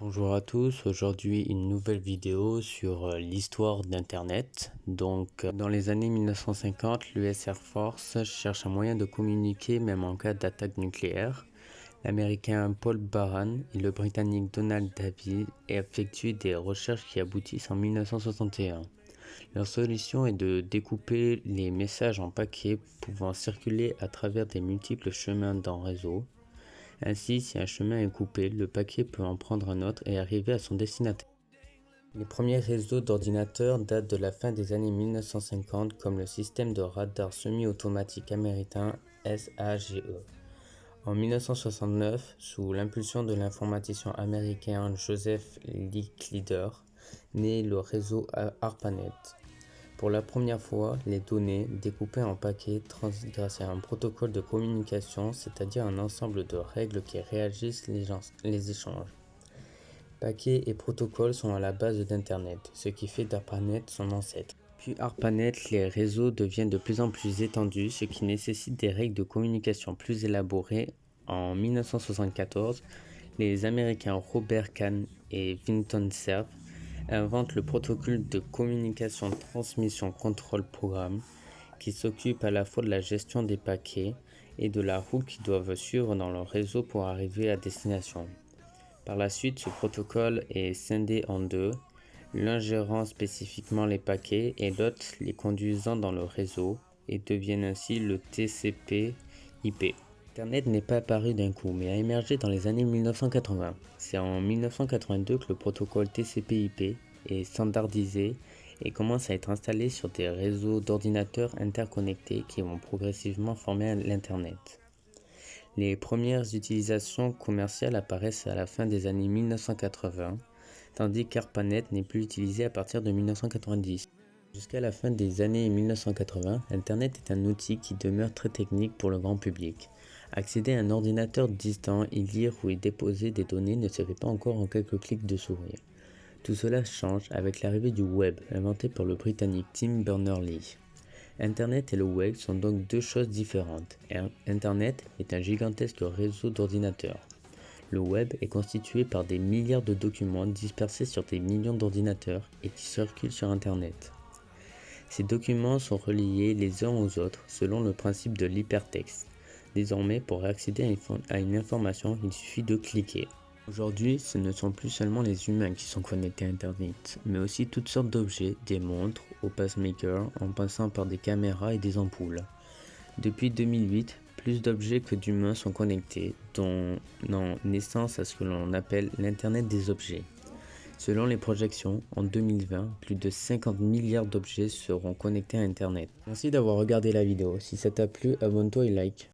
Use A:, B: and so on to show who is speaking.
A: Bonjour à tous, aujourd'hui une nouvelle vidéo sur l'histoire d'Internet. Dans les années 1950, l'US Air Force cherche un moyen de communiquer même en cas d'attaque nucléaire. L'Américain Paul Baran et le Britannique Donald Davies effectuent des recherches qui aboutissent en 1961. Leur solution est de découper les messages en paquets pouvant circuler à travers des multiples chemins d'un réseau. Ainsi, si un chemin est coupé, le paquet peut en prendre un autre et arriver à son destinataire. Les premiers réseaux d'ordinateurs datent de la fin des années 1950 comme le système de radar semi-automatique américain SAGE. En 1969, sous l'impulsion de l'informaticien américain Joseph Licklider, naît le réseau ARPANET. Pour la première fois, les données, découpées en paquets, transitent grâce à un protocole de communication, c'est-à-dire un ensemble de règles qui régissent les échanges. Paquets et protocoles sont à la base d'Internet, ce qui fait d'ARPANET son ancêtre. Puis ARPANET, les réseaux deviennent de plus en plus étendus, ce qui nécessite des règles de communication plus élaborées. En 1974, les Américains Robert Kahn et Vinton Cerf invente le protocole de communication transmission contrôle programme qui s'occupe à la fois de la gestion des paquets et de la route qu'ils doivent suivre dans le réseau pour arriver à destination. Par la suite, ce protocole est scindé en deux, l'un gérant spécifiquement les paquets et l'autre les conduisant dans le réseau et deviennent ainsi le TCP/IP. Internet n'est pas apparu d'un coup, mais a émergé dans les années 1980. C'est en 1982 que le protocole TCP/IP est standardisé et commence à être installé sur des réseaux d'ordinateurs interconnectés qui vont progressivement former l'Internet. Les premières utilisations commerciales apparaissent à la fin des années 1980, tandis qu'ARPANET n'est plus utilisé à partir de 1990. Jusqu'à la fin des années 1980, Internet est un outil qui demeure très technique pour le grand public. Accéder à un ordinateur distant, y lire ou y déposer des données ne se fait pas encore en quelques clics de souris. Tout cela change avec l'arrivée du web, inventé par le Britannique Tim Berners-Lee. Internet et le web sont donc deux choses différentes. Internet est un gigantesque réseau d'ordinateurs. Le web est constitué par des milliards de documents dispersés sur des millions d'ordinateurs et qui circulent sur Internet. Ces documents sont reliés les uns aux autres selon le principe de l'hypertexte. Désormais, pour accéder à une information, il suffit de cliquer. Aujourd'hui, ce ne sont plus seulement les humains qui sont connectés à Internet, mais aussi toutes sortes d'objets, des montres, aux pacemakers, en passant par des caméras et des ampoules. Depuis 2008, plus d'objets que d'humains sont connectés, donnant naissance à ce que l'on appelle l'Internet des objets. Selon les projections, en 2020, plus de 50 milliards d'objets seront connectés à Internet. Merci d'avoir regardé la vidéo. Si ça t'a plu, abonne-toi et like.